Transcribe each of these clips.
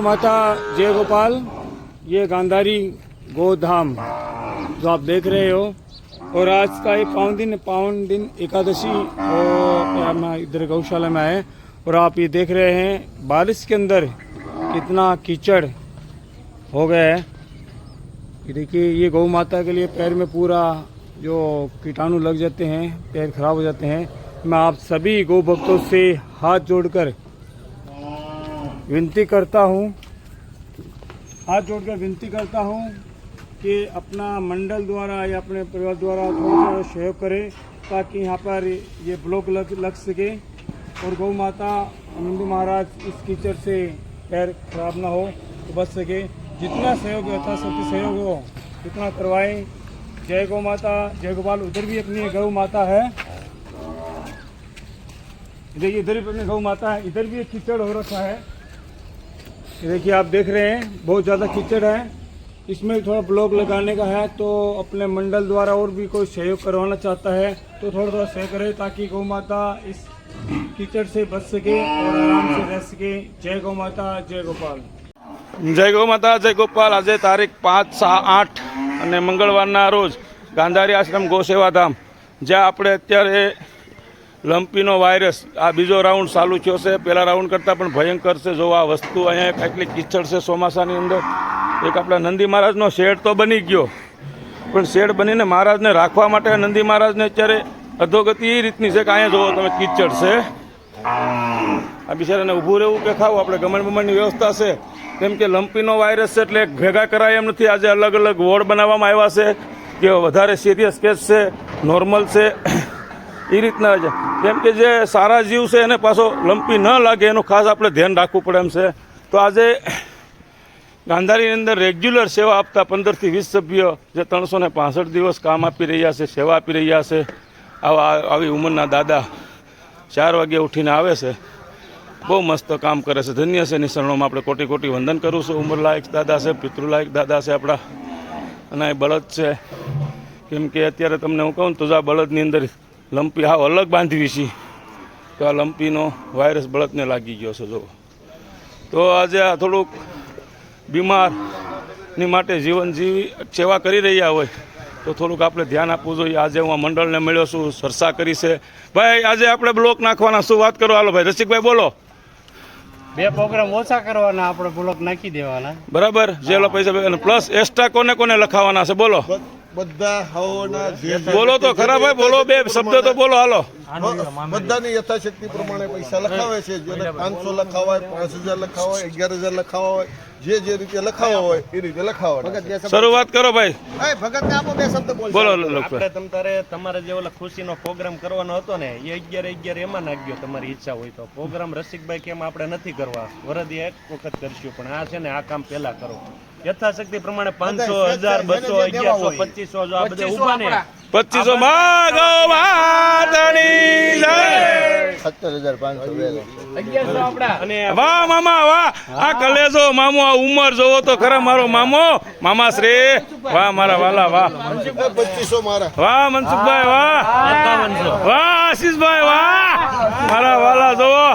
माता जय गोपाल। ये गांधारी गोधाम जो आप देख रहे हो, और आज का ये पावन दिन एकादशी, और हम इधर गौशाला में आए और आप ये देख रहे हैं बारिश के अंदर कितना कीचड़ हो गया है। ये देखिए, ये गौ माता के लिए पैर में पूरा जो कीटाणु लग जाते हैं, पैर खराब हो जाते हैं। मैं आप सभी गौ भक्तों से हाथ जोड़कर विनती करता हूँ कि अपना मंडल द्वारा या अपने परिवार द्वारा थोड़ा सा सहयोग करें, ताकि यहाँ पर ये ब्लॉक लग सके और गौ माता नंदी महाराज इस कीचड़ से पैर खराब ना हो तो बच सके। जितना सहयोग यथाशक्ति सहयोग हो उतना करवाएं। जय गौ माता जय गोपाल। उधर भी अपनी गौ माता है, देखिए इधर भी अपनी गौ माता है। इधर भी एक कीचड़ हो रखा है, देखिए आप देख रहे हैं बहुत ज़्यादा कीचड़ है। इसमें थोड़ा ब्लॉक लगाने का है, तो अपने मंडल द्वारा और भी कोई सहयोग करवाना चाहता है तो थोड़ा सहयोग करे, ताकि गौ माता इस कीचड़ से बच सके और आराम से रह सके। जय गौ माता जय गोपाल। जय गौ माता जय गोपाल। आज तारीख 5, 6, 8 અને મંગળવારના રોજ ગાંધારી આશ્રમ ગૌસેવાધામ, જ્યાં આપણે અત્યારે લંપીનો વાયરસ આ બીજો રાઉન્ડ ચાલુ થયો છે। પહેલા રાઉન્ડ કરતાં પણ ભયંકર છે। જો આ વસ્તુ અહીંયા કેટલી કીચડ છે ચોમાસાની અંદર। એક આપણા નંદી મહારાજનો શેડ તો બની ગયો, પણ શેડ બનીને મહારાજને રાખવા માટે નંદી મહારાજને અત્યારે અધોગતિ એ રીતની છે કે અહીંયા જોવો તમે કીચડ છે। આ બિચારાને ઊભું રહેવું કે ખાવું, આપણે ગમણ બમણની વ્યવસ્થા છે, કેમ કે લંપીનો વાયરસ છે એટલે ભેગા કરાય એમ નથી। આજે અલગ અલગ વોર્ડ બનાવવામાં આવ્યા છે કે વધારે સિરિયસ કેસ છે, નોર્મલ છે, એ રીતના છે। કેમ કે જે સારા જીવ છે એને પાછો લંપી ન લાગે એનું ખાસ આપણે ધ્યાન રાખવું પડે એમ છે। તો આજે ગાંધારીની અંદર રેગ્યુલર સેવા આપતા 15 થી 20 સભ્યો જે 365 દિવસ કામ આપી રહ્યા છે, સેવા આપી રહ્યા છે। આવી ઉંમરના દાદા 4 વાગે ઉઠીને આવે છે, બહુ મસ્ત કામ કરે છે। ધન્ય છે નિશરણોમાં આપણે કોટી કોટી વંદન કરું છું। ઉંમરલાયક દાદા છે, પિતૃલાયક દાદા છે આપણા। અને એ બળદ છે, કેમ કે અત્યારે તમને હું કહું તો આ બળદની અંદર લંપી હાવ અલગ બાંધવી છે, તો આ લંપીનો વાયરસ બળદને લાગી ગયો છે। જો તો આજે આ થોડુંક બીમારની માટે જીવન જીવી સેવા કરી રહ્યા હોય તો થોડુંક આપણે ધ્યાન આપવું જોઈએ। આજે હું આ મંડળને મળ્યો છું, ચર્ચા કરી છે। ભાઈ આજે આપણે બ્લોક નાખવાના, શું વાત કરો? હાલો ભાઈ રસિકભાઈ બોલો। 2 પ્રોગ્રામ ઓછા કરવાના, આપણે બ્લોક નાખી દેવાના, બરાબર? જેલો પૈસા પ્લસ એક્સ્ટ્રા કોને લખાવાના છે બોલો? બધા હવોના બોલો તો ખરા ભાઈ, બોલો 2 શબ્દ તો બોલો। હાલો, બધાની યથાશક્તિ પ્રમાણે પૈસા લખાવે છે। જેને 500 લખાવાય, 5000 લખાવાય, 11000 લખાવાય, જે રીતે લખાવા હોય એ રીતે લખાવવાના। શરૂઆત કરો ભાઈ। ભગત આપો 2 શબ્દ બોલો। આપણે તમારે જે ઓલા ખુશીનો પ્રોગ્રામ કરવાનો હતો ને એ 11 એમાં નાખજો, તમારી ઈચ્છા હોય તો। પ્રોગ્રામ રસિકભાઈ કેમ આપણે નથી કરવા, વરદી એક વખત કરશું, પણ આ છે ને આ કામ પહેલા કરો યથાશક્તિ પ્રમાણે। 500, 1000, 200, 1100, 2500 જો આ બધા ઉભા ને 2500 માં ગૌ માતાની જય। 17500 આપડા અને વાહ મામા વાહ, આ કલેજો મામો, આ ઉંમર જોવો તો ખરા મારો મામો, મામા શ્રી વાહ, મારા વાલા વાહ। 2500 મારા વાહ મનસુખભાઈ વાહ, વાહ આશીષભાઈ વાહ, મારા વાલા જોવો।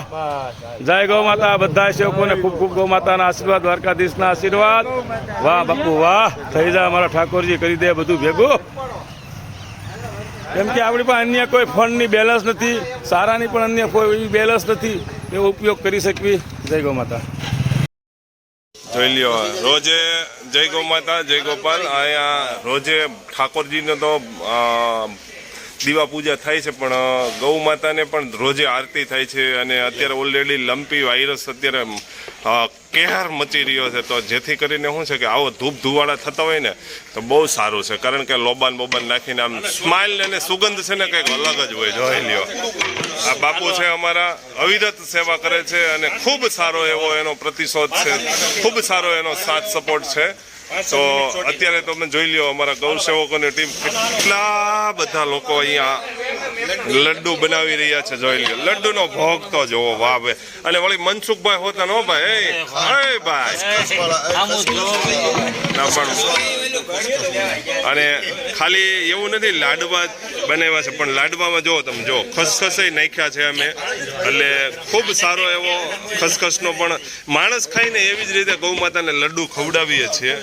જય ગૌ માતા। બધા સેવકોને ખૂબ ખૂબ ગૌ માતાના આશીર્વાદ, દ્વારકાધીશના આશીર્વાદ। વાહ બાપુ વાહ, થઈ જા મારા ઠાકોરજી, કરી દે બધું ભેગું। કેમ કે આપણી પાસે અન્ય કોઈ ફંડની બેલેન્સ નથી, સારાની પણ અન્ય કોઈ બેલેન્સ નથી, એવો ઉપયોગ કરી શકવી। જય ગૌ માતા। જોઈ લ્યો, રોજે જય ગૌ માતા જય ગોપાલ। અહીંયા રોજે ઠાકોરજીને તો દીવા પૂજા થાય છે, પણ ગૌ માતાને પણ રોજે આરતી થાય છે। અને અત્યારે ઓલરેડી લંપી વાયરસ અત્યારે કહેર મચી રહ્યો છે, તો જેથી કરીને શું છે કે આવો ધૂપ ધુવાળા થતા હોય ને તો બહુ સારું છે, કારણ કે લોબાન બોબાન નાખીને આમ સ્માઇલ અને સુગંધ છે ને કંઈક અલગ જ હોય। જોઈ લ્યો, આ બાપુ છે અમારા, અવિરત સેવા કરે છે અને ખૂબ સારો એવો એનો પ્રતિસાદ છે, ખૂબ સારો એનો સાથ સપોર્ટ છે। તો અત્યારે તમે જોઈ લ્યો અમારા ગૌ સેવકોની ટીમ કેટલા બધા લોકો અહીંયા લડ્ડુ બનાવી રહ્યા છે, જોઈ લ્યો. લડ્ડુનો ભોગ તો જોવો, વાહ ભાઈ. અને વળી મનસુખભાઈ હોતા નો ભાઈ, એ ભાઈ ના પણ. અને ખાલી એવું નથી લાડવા બનાવ્યા છે, પણ લાડવામાં જો તમે જો ખસખસ નાખ્યા છે અમે, એટલે ખૂબ સારો એવો ખસખસનો પણ માણસ ખાઈને એવી જ રીતે ગૌ માતાને લડ્ડુ ખવડાવીએ છીએ.